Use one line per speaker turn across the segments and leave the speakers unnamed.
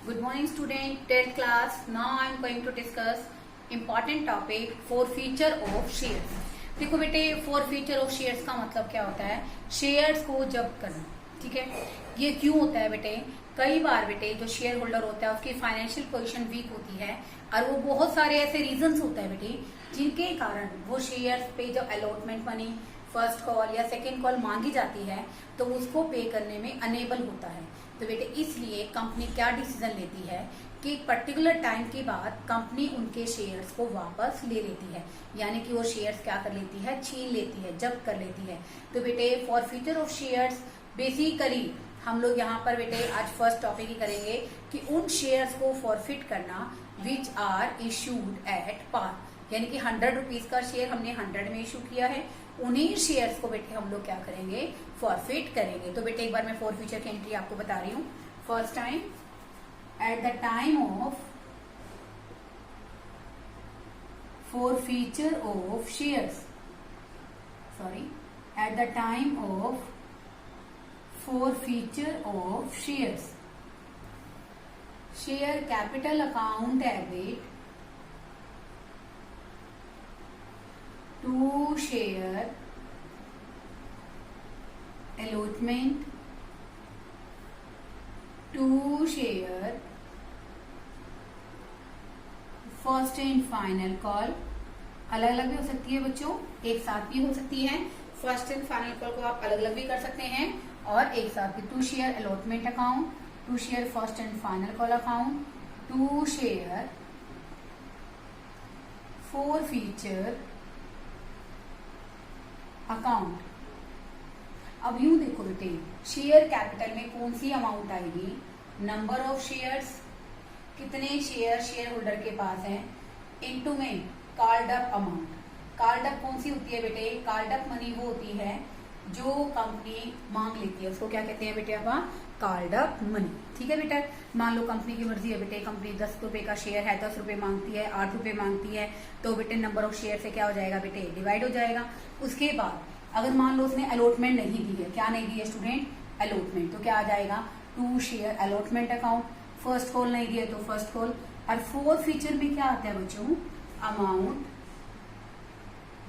Good morning student, 10th class. Now I am going to discuss important topic forfeiture of shares. देखो बेटे forfeiture of shares का मतलब क्या होता है? शेयर्स को जब्त करना, ठीक है। ये क्यों होता है बेटे? कई बार बेटे जो शेयर होल्डर होता है उसकी फाइनेंशियल पोजीशन वीक होती है और वो बहुत सारे ऐसे रीजंस होते हैं बेटे जिनके कारण वो शेयर्स पे जब अलॉटमेंट मनी फर्स्ट कॉल या सेकेंड कॉल मांगी जाती है तो उसको पे करने में अनेबल होता है। तो बेटे इसलिए कंपनी क्या डिसीजन लेती है कि एक पर्टिकुलर टाइम के बाद कंपनी उनके शेयर्स को वापस ले लेती है, यानी कि वो शेयर्स क्या कर लेती है, छीन लेती है, जब्त कर लेती है। तो बेटे फॉरफीचर ऑफ शेयर्स बेसिकली हम लोग यहाँ पर बेटे आज फर्स्ट टॉपिक ही करेंगे कि उन शेयर्स को फॉरफिट करना which are issued at par, यानी कि 100 रुपीज का शेयर हमने 100 में इशू किया है, उन्हीं शेयर्स को बेटे हम लोग क्या करेंगे, फॉरफिट करेंगे। तो बेटे एक बार मैं फॉरफीचर की एंट्री आपको बता रही हूँ। First time at the time of forfeiture of shares, at the time of forfeiture of shares, share capital account debit to share allotment to share first and final call. अलग अलग भी हो सकती है बच्चों, एक साथ भी हो सकती है। फर्स्ट एंड फाइनल कॉल को आप अलग अलग भी कर सकते हैं और एक साथ भी। To share allotment account, to share first and final call account, to share forfeiture account. अब यूं देखो बेटे, शेयर कैपिटल में कौन सी अमाउंट आएगी, नंबर ऑफ शेयर्स, कितने शेयर होल्डर के पास हैं, इनटू में called up amount. Called up कौन सी होती है बेटे, कॉल्ड अप मनी वो होती है जो कंपनी मांग लेती है, उसको क्या कहते हैं बेटे आप, कॉल्ड अप मनी, ठीक है बेटा। मान लो कंपनी की मर्जी है बेटे, कंपनी 10 रुपए का शेयर है, 10 रुपए मांगती है, 8 रुपए मांगती है, तो बेटे नंबर ऑफ शेयर से क्या हो जाएगा बेटे, डिवाइड हो जाएगा। उसके बाद अगर मान लो उसने अलॉटमेंट नहीं दी है, क्या नहीं दी है स्टूडेंट, अलॉटमेंट, तो क्या आ जाएगा, to share allotment account. First call नहीं दिया तो फर्स्ट कॉल। और फोरफीचर में क्या आता है बच्चों, अमाउंट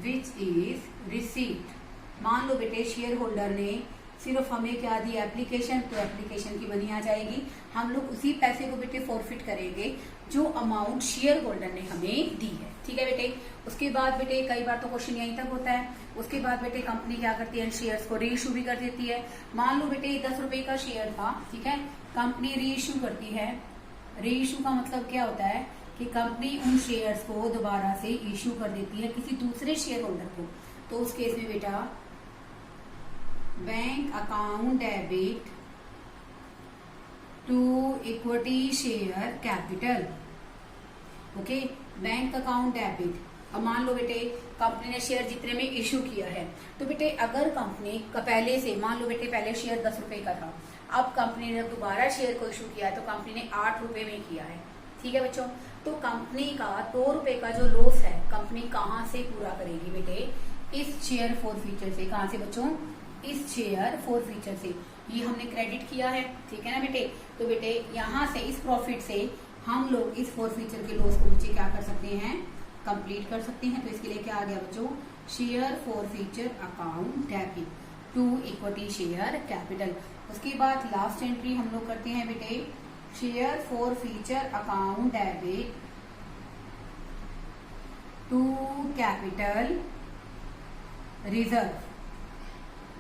विच इज रिसीव्ड। मान लो बेटे शेयर होल्डर ने सिर्फ हमें क्या दी, एप्लीकेशन, तो एप्लीकेशन की मनी आ जाएगी। हम लोग उसी पैसे को बेटे फॉरफिट करेंगे जो अमाउंट शेयर होल्डर ने हमें दी है, ठीक है बेटे। उसके बाद बेटे कई बार तो क्वेश्चन यहीं तक होता है। उसके बाद बेटे कंपनी क्या करती है, शेयर्स को रीइश्यू भी कर देती है। मान लो बेटे 10 रुपए का शेयर था, ठीक है, कंपनी रीइश्यू करती है। रीइश्यू का मतलब क्या होता है कि कंपनी उन शेयर्स को दोबारा से इश्यू कर देती है किसी दूसरे शेयर होल्डर को। तो उस केस में बेटा bank account debit to equity share capital, okay, bank account debit. अब मान लो बेटे कंपनी ने शेयर जितने में इश्यू किया है, तो बेटे अगर कंपनी का पहले से, मान लो बेटे पहले शेयर 10 रुपए का था, अब कंपनी ने दोबारा शेयर को इश्यू किया है तो कंपनी ने 8 रुपए में किया है, ठीक है बच्चों। तो कंपनी का 2 रुपए का जो लॉस है कंपनी कहाँ से पूरा करेगी बेटे, इस शेयर फॉरफीचर से। कहाँ से बच्चों, इस शेयर फॉरफीचर से। ये हमने क्रेडिट किया है, ठीक है ना बेटे। तो बेटे यहाँ से इस प्रॉफिट से हम लोग इस फॉरफीचर के लॉस को नीचे क्या कर सकते हैं, कंप्लीट कर सकते हैं। तो इसके लिए क्या आ गया बच्चों, share forfeiture account debit to equity share capital. उसके बाद लास्ट एंट्री हम लोग करते हैं बेटे, share forfeiture account debit to capital reserve.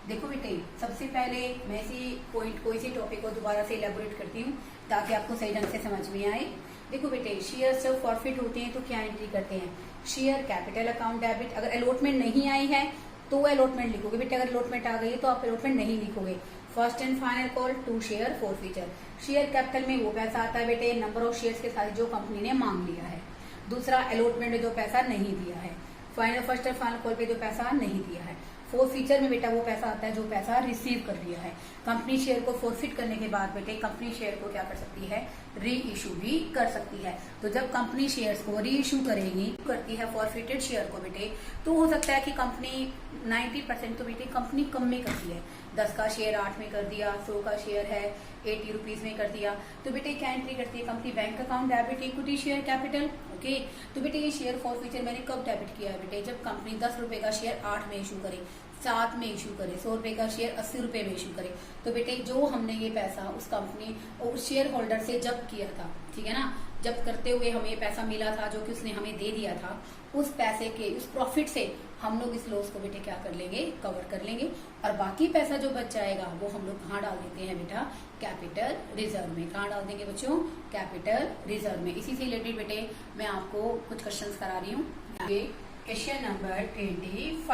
देखो बेटे सबसे पहले मैं इसी पॉइंट को, इसी टॉपिक को दोबारा से इलेबोरेट करती हूँ ताकि आपको सही ढंग से समझ में आए। देखो बेटे शेयर जब फॉरफिट होते हैं तो क्या एंट्री करते हैं, शेयर कैपिटल अकाउंट डेबिट। अगर अलॉटमेंट नहीं आई है तो अलॉटमेंट लिखोगे बेटे, अगर अलॉटमेंट आ गई है तो आप अलॉटमेंट नहीं लिखोगे। First and final call to share forfeiture. Share capital में वो पैसा आता है बेटे नंबर ऑफ शेयर्स के साथ जो कंपनी ने मांग लिया है। दूसरा अलॉटमेंट में जो पैसा नहीं दिया है। Final first and final call पे जो पैसा नहीं दिया है। फॉरफीचर में बेटा वो पैसा आता है जो पैसा रिसीव कर लिया है। कंपनी शेयर को फॉरफिट करने के बाद बेटे कंपनी शेयर को क्या कर सकती है, री इशू भी कर सकती है। तो जब कंपनी शेयर्स को री इशू करेगी, करती है फॉरफिटेड शेयर को बेटे, तो हो सकता है कि कंपनी 90% तो बेटे कंपनी कम में करती है, 10 का शेयर 8 में कर दिया, 100 का शेयर है 80 रुपीज में कर दिया। तो बेटे क्या एंट्री करती है company? Bank account debit equity share capital. Okay, तो बेटे ये शेयर फॉरफीचर मैंने कब डेबिट किया है बेटे? जब कंपनी 10 रुपए का शेयर 8 में इशू करे, 7 में इशू करे, 100 रुपए का शेयर 80 रुपए में इशू करे। तो बेटे जो हमने ये पैसा उस कंपनी और उस शेयर होल्डर से जब्त किया था, ठीक है ना, जब्त करते हुए हमें ये पैसा मिला था जो कि उसने हमें दे दिया था, उस पैसे के उस प्रॉफिट से हम लोग इस लॉस को बेटे क्या कर लेंगे? कवर कर लेंगे। और बाकी पैसा जो बच जाएगा वो हम लोग कहाँ डाल देते हैं बेटा? कैपिटल रिजर्व में। कहाँ डाल देंगे बच्चों? कैपिटल रिजर्व में। इसी से रिलेटेड बेटे मैं आपको कुछ क्वेश्चंस करा रही हूँ। Question number 25।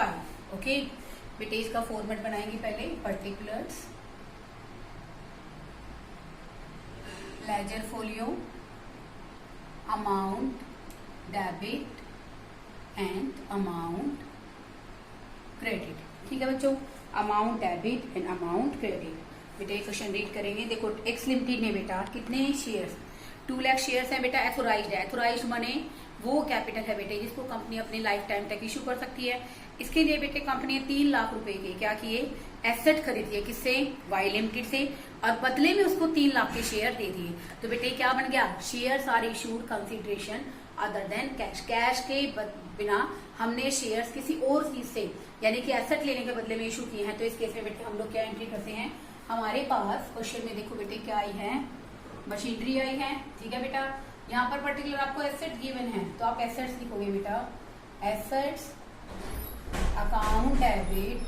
ओके बेटे, इसका फॉर्मेट बनाएंगे पहले। Particulars, ledger folio, amount debit and amount credit. ठीक है बच्चों, amount debit and amount credit. बेटा ये क्वेश्चन रीड करेंगे। देखो एक्स लिमिटेड ने बेटा कितने शेयर्स? 2 लाख शेयर्स हैं बेटा। एथोराइज्ड है, एथोराइज्ड मने वो कैपिटल है बेटे जिसको कंपनी अपने लाइफ टाइम तक इशू कर सकती है। इसके लिए बेटे कंपनी ने 3 लाख रुपए के क्या किए? एसेट खरीदिए। किससे? वाई लिमिटेड से। और बदले में उसको 3 लाख के शेयर दे दिए। तो बेटे क्या बन गया? Shares are issued consideration other than cash. Cash के बिना हमने शेयर्स किसी और चीज से यानी कि एसेट लेने के बदले में इशू किए हैं। तो इस केस में बेटे हम लोग क्या एंट्री करते हैं? हमारे पास क्वेश्चन में देखो बेटे क्या आई है? मशीनरी आई है। ठीक है बेटा, यहाँ पर पर्टिकुलर आपको एसेट गिवन है तो आप एसेट्स लिखोगे बेटा। Assets account debit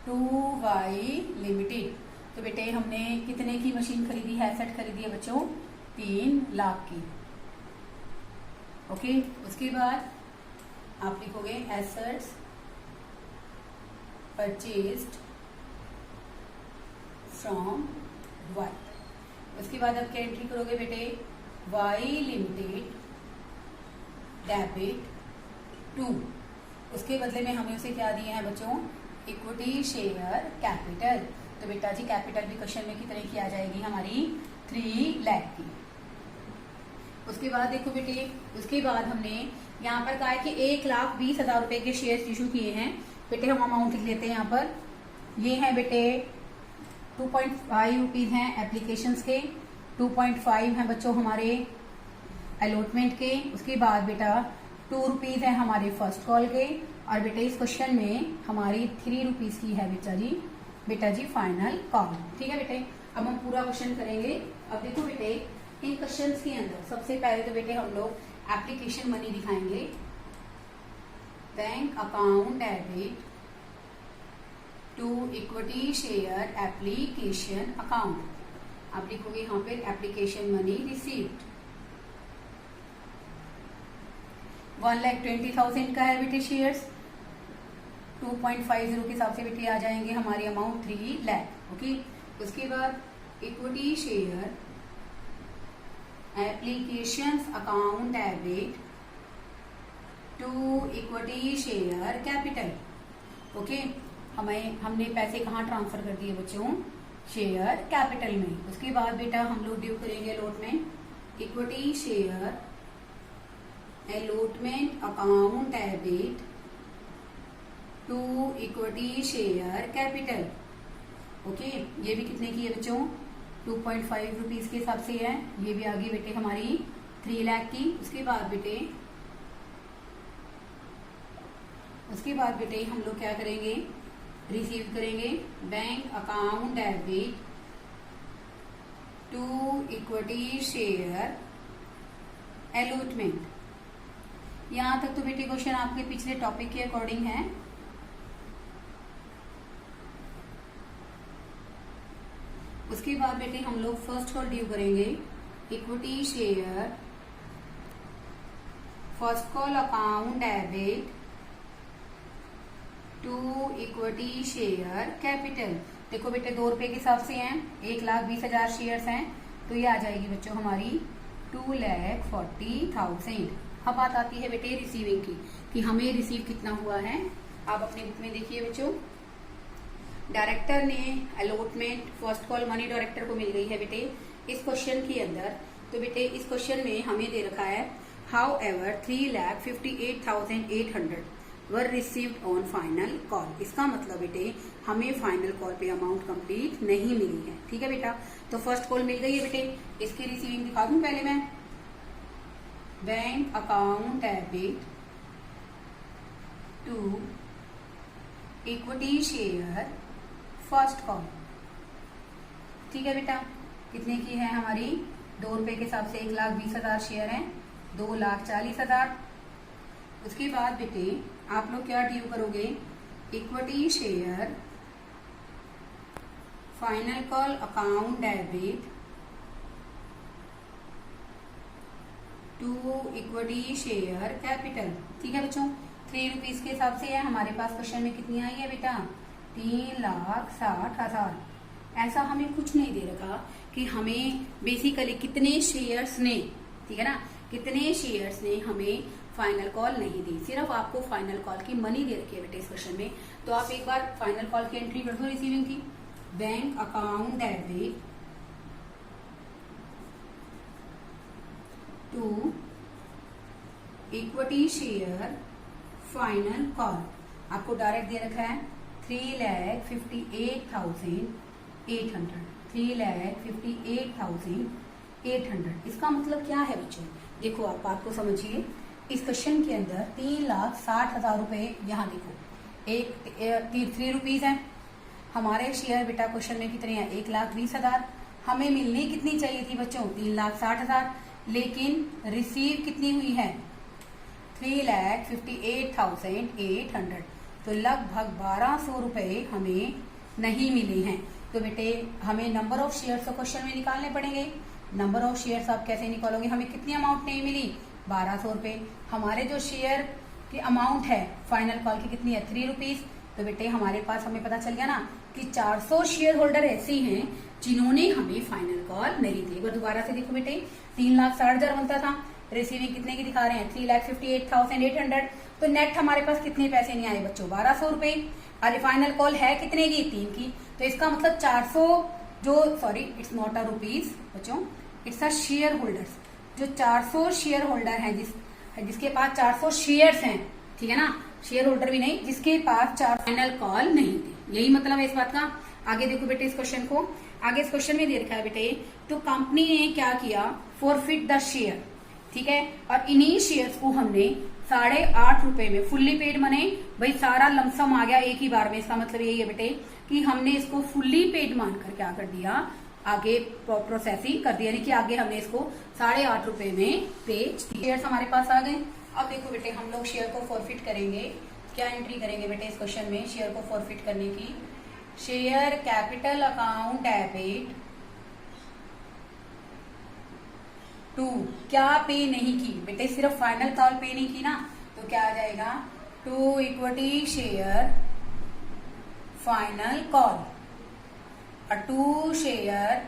to Y limited. तो बेटे हमने कितने की मशीन खरीदी है? एसेट खरीदी है बच्चों 3 लाख की। ओके, उसके बाद आप लिखोगे एसेट्स परचेज्ड फ्रॉम वाई। उसके बाद आप क्या एंट्री करोगे बेटे? वाई लिमिटेड डेबिट टू, उसके बदले में हमें उसे क्या दिए हैं बच्चों? Equity share capital. तो बेटा जी कैपिटल भी क्वेश्चन में कितने की आ जाएगी? हमारी 3 लाख की। उसके बाद देखो बेटे, उसके बाद हमने यहाँ पर कहा है कि 1,20,000 रुपए के शेयर इशू किए हैं। बेटे हम अमाउंट लिख लेते हैं यहाँ पर। ये है बेटे 2.5 रुपीज हैं एप्लीकेशंस के, 2.5 हैं बच्चों हमारे अलॉटमेंट के। उसके बाद बेटा 2 रुपीज है हमारे फर्स्ट कॉल के। और बेटे इस क्वेश्चन में हमारी 3 रुपीज की है बेटा जी फाइनल कॉल। ठीक है बेटे, अब हम पूरा क्वेश्चन करेंगे। अब देखो बेटे इन क्वेश्चंस के अंदर सबसे पहले तो बेटे हम लोग एप्लीकेशन मनी दिखाएंगे। Bank account debit to equity share application account. आप लिखोगे यहाँ पे एप्लीकेशन मनी रिसीव्ड 1,20,000 का है बेटे शेयर्स। 2.50 के हिसाब से बेटे आ जाएंगे हमारी अमाउंट 3 लाख। ओके, उसके बाद equity share application account debit to equity share capital. Okay, हमने पैसे कहाँ ट्रांसफर कर दिए बच्चों? शेयर कैपिटल में। उसके बाद बेटा हम लोग ड्यू करेंगे allotment. Equity share allotment account debit to equity share capital. Okay, ये भी कितने की है बच्चों? 2.5 रुपीज के हिसाब से है। ये भी आ गई बेटे हमारी 3 लाख की। उसके बाद बेटे हम लोग क्या करेंगे? रिसीव करेंगे bank account debit to equity share allotment. यहां तक तो बेटे क्वेश्चन आपके पिछले टॉपिक के अकॉर्डिंग है। उसके बाद बेटे हम लोग फर्स्ट कॉल ड्यू करेंगे equity share first call account debit to equity share capital. देखो बेटे 2 रुपए के हिसाब से हैं, 1,20,000 शेयर्स हैं तो ये आ जाएगी बच्चों हमारी 2,40,000। अब बात आती है बेटे रिसीविंग की कि हमें रिसीव कितना हुआ है। आप अपने बुक में देखिए बच्चों, डायरेक्टर ने allotment first call money director को मिल गई है बेटे इस क्वेश्चन के अंदर। तो बेटे इस क्वेश्चन में हमें दे रखा है how ever 3,58,800। Were received on final call. इसका मतलब बेटे हमें फाइनल कॉल पे अमाउंट कंप्लीट नहीं मिली है। ठीक है बेटा, तो फर्स्ट कॉल मिल गई है बेटे। इसकी रिसीविंग दिखा दूं पहले मैं। Bank account debit to equity share first call. ठीक है बेटा, कितने की है हमारी? 2 रुपए के हिसाब से 1,20,000 शेयर हैं, 2,40,000। उसके बाद बेटे आप लोग क्या ड्यू करोगे? Equity share final call account debit to equity share capital. ठीक है बच्चों, 3 रुपीज के हिसाब से है। हमारे पास क्वेश्चन में कितनी आई है बेटा? 3,60,000। ऐसा हमें कुछ नहीं दे रखा कि हमें बेसिकली कितने शेयर्स ने, ठीक है ना, कितने शेयर्स ने हमें फाइनल कॉल नहीं दी। सिर्फ आपको फाइनल कॉल की मनी दे रखी है बेटे इस क्वेश्चन में। तो आप एक बार फाइनल कॉल की एंट्री कर दो रिसीविंग की। Bank account debit to equity share final call. आपको डायरेक्ट दे रखा है 3,58,800। 3,58,800। इसका मतलब क्या है बच्चों? देखो आप बात को समझिए। इस क्वेश्चन के अंदर 3,60,000 रुपए, यहाँ देखो एक 3 रुपीज है। हमारे शेयर बेटा क्वेश्चन में कितने हैं? 1,20,000। हमें मिलनी कितनी चाहिए थी बच्चों? 3,60,000। लेकिन रिसीव कितनी हुई है? 3,58,800। तो लगभग 1,200 रुपए हमें नहीं मिले हैं। तो बेटे हमें नंबर ऑफ शेयर्स तो क्वेश्चन में निकालने पड़ेंगे। नंबर ऑफ शेयर्स आप कैसे निकालोगे? हमें कितनी अमाउंट नहीं मिली? 1,200 रुपए। हमारे जो शेयर की अमाउंट है फाइनल कॉल की कितनी है? 3 रुपीज। तो बेटे हमारे पास हमें पता चल गया ना कि 400 शेयर होल्डर ऐसे हैं जिन्होंने हमें फाइनल कॉल नहीं दी। एक बार दोबारा से देखो बेटे, 3,60,000 बनता था, रिसीविंग कितने की दिखा रहे हैं? 3,58,800। तो नेट हमारे पास कितने पैसे नहीं आए बच्चों? 1,200 रुपए। अरे फाइनल कॉल है कितने की? 3 की। तो इसका मतलब 400 जो, sorry it's not a rupees बच्चों, इट्स अ शेयर होल्डर्स। जो 400 शेयर होल्डर हैं, जिसके पास 400 शेयर्स हैं, ठीक है ना, शेयर होल्डर भी नहीं, जिसके पास 4 फाइनल कॉल नहीं थी। यही मतलब है इस बात का। आगे देखो बेटे इस क्वेश्चन को। आगे इस क्वेश्चन में दे रखा है बेटे, तो कंपनी ने क्या किया? Forfeit the share. ठीक है, और इन्हीं शेयर्स को हमने 8.5 रुपए में फुल्ली पेड मने, भाई सारा लमसम आ गया एक ही बार में। इसका मतलब यही है बेटे कि हमने इसको फुल्ली पेड मानकर क्या कर दिया? आगे प्रोसेसिंग कर दिया, यानी कि आगे हमने इसको 8.5 रुपए में बेच दिया। शेयर्स हमारे पास आ गए। अब देखो बेटे हम लोग शेयर को फॉरफिट करेंगे। क्या एंट्री करेंगे बेटे इस क्वेश्चन में शेयर को फॉरफिट करने की? Share capital account debit to, क्या पे नहीं की बेटे? सिर्फ फाइनल कॉल पे नहीं की ना, तो क्या आ जाएगा? To equity share final call और टू शेयर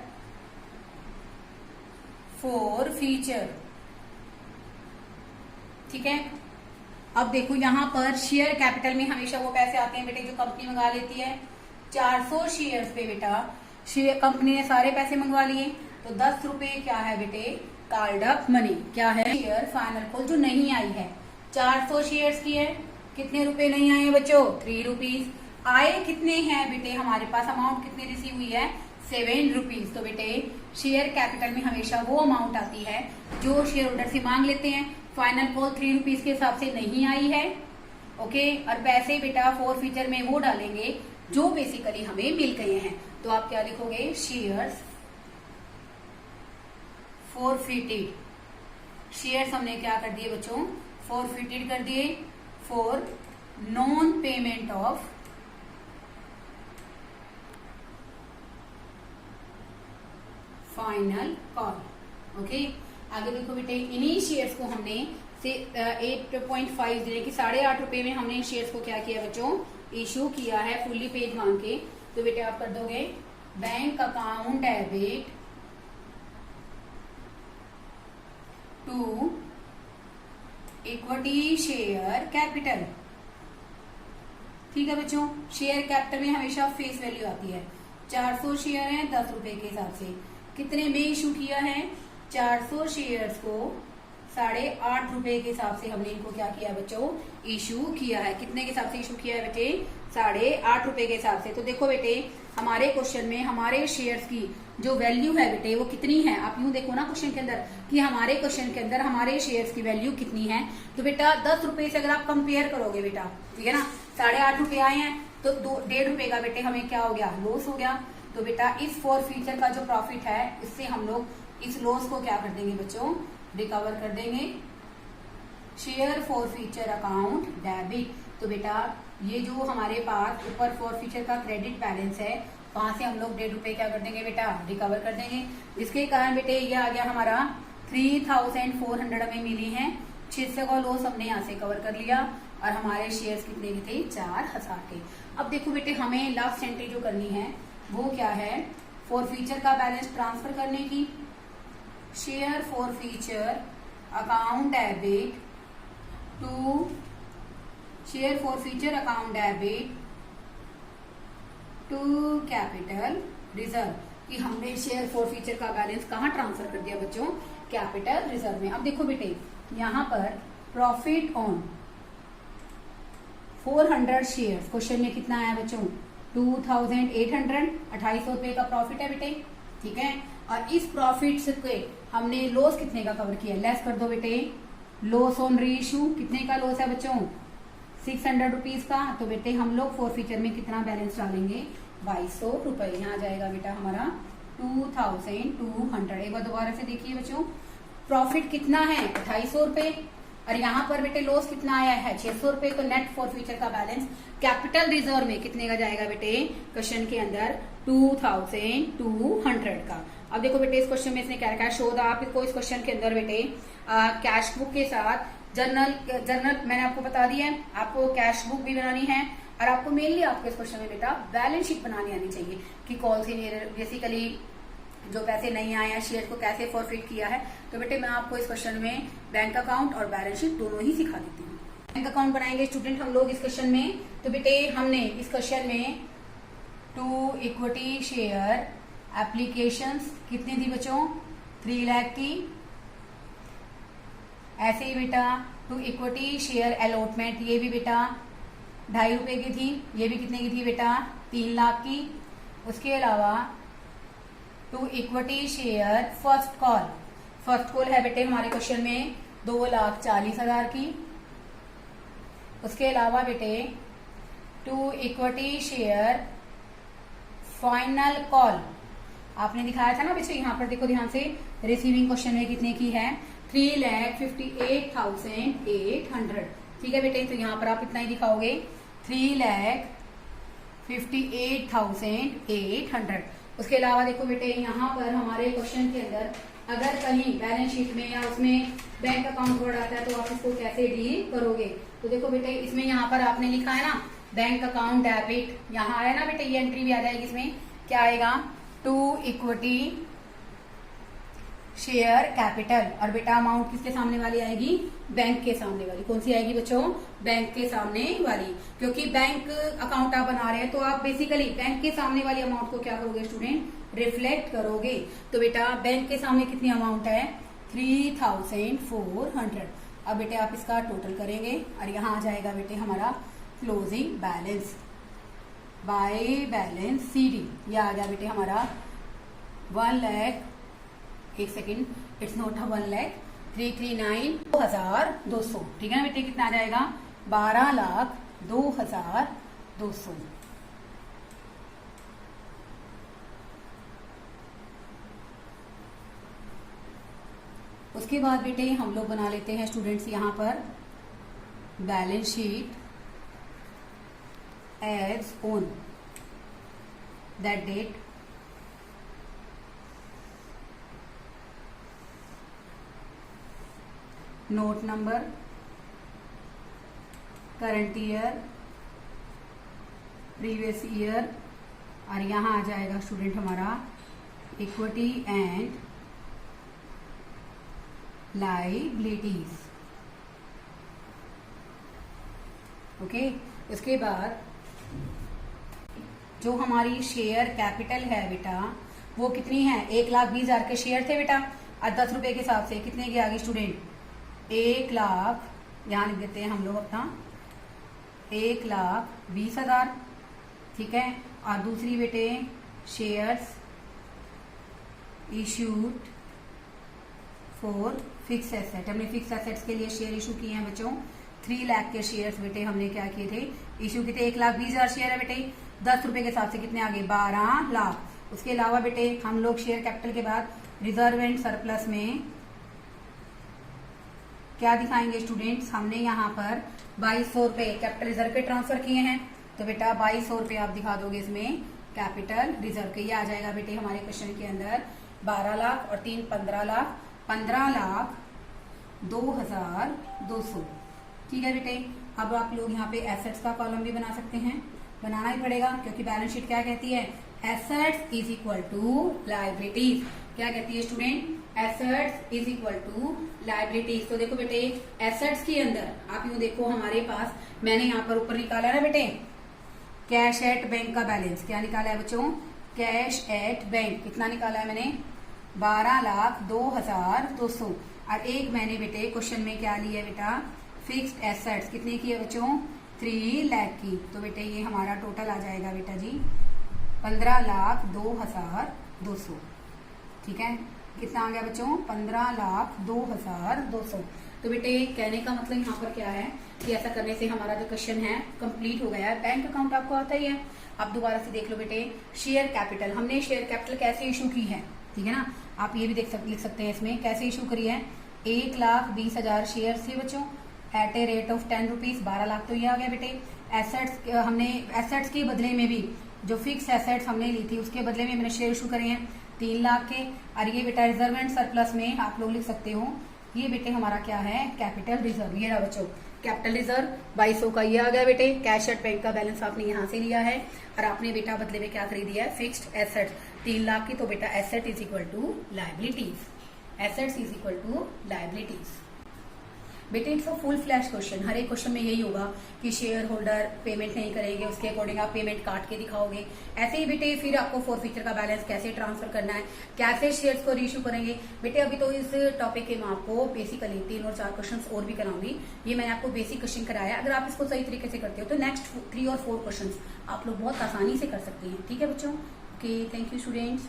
फॉर फ्यूचर। ठीक है, अब देखो यहाँ पर शेयर कैपिटल में हमेशा वो पैसे आते हैं बेटे जो कंपनी मंगा लेती है। 400 शेयर्स पे बेटा शेयर कंपनी ने सारे पैसे मंगवा लिए, तो 10 रुपए क्या है बेटे? Tied up money. क्या है? शेयर फाइनल कॉल जो नहीं आई है। 400 शेयर्स की है, कितने रुपए नहीं आए बच्चों? 3 रुपीज। आए कितने हैं बेटे हमारे पास? अमाउंट कितनी रिसीव हुई है? 7 रुपीज। तो बेटे शेयर कैपिटल में हमेशा वो अमाउंट आती है जो शेयर होल्डर से मांग लेते हैं। फाइनल कॉल 3 रुपीज के हिसाब से नहीं आई है। ओके, और पैसे बेटा फॉर फ्यूचर में वो डालेंगे जो बेसिकली हमें मिल गए हैं। तो आप क्या लिखोगे? Shares forfeited. शेयर्स हमने क्या कर दिए बच्चों? फॉरफिटेड कर दिए for non payment of final call. Okay, आगे देखो बेटे इन्हीं शेयर्स को हमने से 8.5 यानी कि 8.5 रुपए में हमने शेयर्स को क्या किया बच्चों? इशू किया है फुल्ली पेड मांग के। तो बेटे आप कर दोगे bank account debit to equity share capital. ठीक है बच्चों, शेयर कैपिटल में हमेशा फेस वैल्यू आती है। 400 शेयर हैं 10 रुपए के हिसाब से। कितने में इशू किया है? 400 शेयर्स को ₹8.5 के हिसाब से हमने इनको क्या किया बच्चों, इशू किया है। कितने के हिसाब से इशू किया है बेटे, ₹8.5 के हिसाब से। तो देखो बेटे हमारे क्वेश्चन में हमारे शेयर्स की जो वैल्यू है बेटे वो कितनी है, आप यूं देखो ना क्वेश्चन के अंदर कि हमारे क्वेश्चन के अंदर हमारे शेयर्स की वैल्यू कितनी है। तो बेटा ₹10 से अगर आप कंपेयर करोगे बेटा, ठीक है ना, ₹8.5 आए हैं तो ₹1.5 का बेटे हमें क्या हो गया, लॉस हो गया। तो बेटा इस फॉर फ्यूचर का जो प्रॉफिट है इससे हम लोग इस लॉस को क्या कर देंगे बच्चों, रिकवर कर देंगे। Share forfeiture account debit. तो बेटा ये जो हमारे पास ऊपर फॉर फ्यूचर का क्रेडिट बैलेंस है वहां से हम लोग ₹1.5 क्या कर देंगे बेटा, रिकवर कर देंगे। जिसके कारण बेटे ये आ गया हमारा 3400 हमें मिली है। 600 का लॉस हमने यहाँ से कवर कर लिया और हमारे शेयर्स कितने के थे, 4000 के। अब देखो बेटे हमें लास्ट एंट्री जो करनी है वो क्या है, फॉर फ्यूचर का बैलेंस ट्रांसफर करने की। Share forfeiture account debit to share forfeiture account debit to capital reserve, कि हमने शेयर फॉर फ्यूचर का बैलेंस कहाँ ट्रांसफर कर दिया बच्चों, कैपिटल रिजर्व में। अब देखो बेटे यहाँ पर प्रॉफिट ऑन 400 शेयर्स, क्वेश्चन में कितना आया बच्चों, 2800, ₹2,800 का प्रॉफिट है बेटे, ठीक है। और इस प्रॉफिट से हमने लॉस कितने का कवर किया, लेस कर दो बेटे, लॉस ऑन रीइश्यू कितने का लॉस है बच्चों, ₹600 का। तो बेटे हम लोग फॉर फ्यूचर में कितना बैलेंस डालेंगे, ₹2200। यहाँ आ जाएगा बेटा हमारा 2200। एक बार दोबारा से देखिए बच्चों, प्रॉफिट कितना है, ₹2,800 और यहाँ पर बेटे लॉस कितना आया है, ₹600। तो नेट फॉर फ्यूचर का बैलेंस कैपिटल रिजर्व में कितने का जाएगा बेटे, क्वेश्चन के अंदर 2200 का। अब देखो बेटे इस क्वेश्चन में इसने क्या रखा, शो द, आपको इस क्वेश्चन के अंदर बेटे कैश बुक के साथ जर्नल मैंने आपको बता दिया है, आपको कैश बुक भी बनानी है और आपको मेनली आपको इस क्वेश्चन में बेटा बैलेंस शीट बनानी आनी चाहिए कि कौन सी बेसिकली जो पैसे नहीं आए हैं शेयर को कैसे फॉरफिट किया है। तो बेटे मैं आपको इस क्वेश्चन में बैंक अकाउंट और बैलेंस शीट दोनों ही सिखा देती हूँ। बैंक अकाउंट बनाएंगे स्टूडेंट हम लोग इस क्वेश्चन में। तो बेटे हमने इस क्वेश्चन में टू इक्विटी शेयर एप्लीकेशंस कितनी थी बच्चों, 3 लाख की। ऐसे ही बेटा टू इक्विटी शेयर अलॉटमेंट, ये भी बेटा ₹2.5 की थी, ये भी कितने की थी बेटा, 3 लाख की। उसके अलावा to equity share first call है बेटे हमारे क्वेश्चन में 2,40,000 की। उसके अलावा बेटे to equity share final call, आपने दिखाया था ना बच्चे, यहाँ पर देखो ध्यान से, रिसीविंग क्वेश्चन में कितने की है, 3,58,800। ठीक है बेटे, तो यहाँ पर आप इतना ही दिखाओगे, 3,58,800। उसके अलावा देखो बेटे यहाँ पर हमारे क्वेश्चन के अंदर अगर कहीं बैलेंस शीट में या उसमें बैंक अकाउंट वर्ड आता है तो आप इसको कैसे डील करोगे। तो देखो बेटे इसमें यहाँ पर आपने लिखा है ना बैंक अकाउंट डेबिट, यहाँ आया ना बेटे, ये एंट्री भी आ जाएगी। इसमें क्या आएगा, टू इक्विटी शेयर कैपिटल, और बेटा अमाउंट किसके सामने वाली आएगी, बैंक के सामने वाली। कौन सी आएगी बच्चों, बैंक के सामने वाली, क्योंकि बैंक अकाउंट आप बना रहे हैं तो आप बेसिकली बैंक के सामने वाली अमाउंट को क्या करोगे स्टूडेंट, रिफ्लेक्ट करोगे। तो बेटा बैंक के सामने कितनी अमाउंट है, 3,400। अब बेटे आप इसका टोटल करेंगे और यहाँ आ जाएगा बेटे हमारा closing balance by balance CD। यह आ गया बेटे हमारा 1 लाख, एक सेकेंड, इट्स नॉट 1 लाख, 339,200। ठीक है ना बेटे, कितना आ जाएगा, 12,02,200। उसके बाद बेटे हम लोग बना लेते हैं स्टूडेंट्स यहाँ पर balance sheet as on that date, note number, current year, previous year, और यहाँ आ जाएगा स्टूडेंट हमारा इक्विटी एंड लायबिलिटीज। ओके, उसके बाद जो हमारी शेयर कैपिटल है बेटा वो कितनी है, 1,20,000 के शेयर थे बेटा, और ₹10 के हिसाब से कितने की आ गई स्टूडेंट, 1,00,000, यहाँ लिख देते हैं हम लोग अपना 1,20,000, ठीक है। और दूसरी बेटे shares issued for fix asset, हमने फिक्स एसेट्स के लिए शेयर इशू किए हैं बच्चों। 3 लाख के शेयर्स बेटे हमने क्या किए थे, इशू किए थे। 1,20,000 शेयर है बेटे, 10 रुपए के हिसाब से कितने आ गए, 12 लाख। उसके अलावा बेटे हम लोग शेयर कैपिटल के बाद रिजर्व एंड सरप्लस में क्या दिखाएंगे स्टूडेंट्स, हमने यहाँ पर 2200 रुपए कैपिटल रिजर्व के ट्रांसफर किए हैं, तो बेटा 2200 रुपए आप दिखा दोगे इसमें कैपिटल रिजर्व के। ये आ जाएगा बेटे हमारे क्वेश्चन के अंदर 12 लाख और 3 15 लाख, 15,02,200, ठीक है बेटे। अब आप लोग यहाँ पे एसेट्स का कॉलम भी बना सकते हैं, बनाना ही पड़ेगा क्योंकि बैलेंस शीट क्या कहती है, assets is equal to liabilities. क्या कहती है student, assets is equal to liabilities. तो देखो बेटे एसेट्स के अंदर आप यूं देखो, हमारे पास मैंने यहाँ पर ऊपर निकाला ना बेटे कैश एट बैंक का बैलेंस, क्या निकाला है बच्चों, कैश एट बैंक कितना निकाला है मैंने, 12,02,200। और एक मैंने बेटे क्वेश्चन में क्या लिया है बेटा, फिक्स्ड एसेट्स कितने की है बच्चों, 3 लाख की। तो बेटे ये हमारा टोटल आ जाएगा बेटा जी 15,02,200, ठीक है। कितना आ गया बच्चों, 15,02,200। तो बेटे कहने का मतलब यहाँ पर क्या है कि ऐसा करने से हमारा जो क्वेश्चन है कंप्लीट हो गया है। बैंक अकाउंट आपको आता ही है। अब दोबारा से देख लो बेटे, शेयर कैपिटल, हमने शेयर कैपिटल कैसे इशू की है, ठीक है ना। आप ये भी लिख सकते हैं इसमें कैसे इशू करी है, 1,20,000 शेयर थे बच्चों at a rate of 10 rupees, 12 lakh. तो ये आ गया बेटे। एसेट्स हमने एसेट्स के बदले में भी जो फिक्स एसेट्स हमने ली थी उसके बदले में हमने शेयर इशू करे हैं 3 लाख के। और ये बेटा रिजर्व एंड सरप्लस में आप लोग लिख सकते हो, ये बेटे हमारा क्या है, कैपिटल रिजर्व। ये रहा बच्चों कैपिटल रिजर्व 2200 का, ये आ गया बेटे। कैश एट बैंक का बैलेंस आपने यहाँ से लिया है और आपने बेटा बदले में क्या खरीदी है, फिक्स्ड एसेट 3 लाख की। तो बेटा asset is equal to liabilities, assets is equal to liabilities. बेटे it's a full flash question, हर एक क्वेश्चन में यही होगा कि शेयर होल्डर पेमेंट नहीं करेंगे, उसके अकॉर्डिंग आप पेमेंट काट के दिखाओगे। ऐसे ही बेटे फिर आपको फॉरफीचर का बैलेंस कैसे ट्रांसफर करना है, कैसे शेयर्स को रीइश्यू करेंगे। बेटे अभी तो इस टॉपिक के मैं आपको बेसिकली 3 और 4 क्वेश्चन और भी कराऊंगी। ये मैंने आपको बेसिक क्वेश्चन कराया, अगर आप इसको सही तरीके से करते हो तो नेक्स्ट 3 और 4 क्वेश्चन आप लोग बहुत आसानी से कर सकते हैं, ठीक है बच्चों। Okay, thank you students.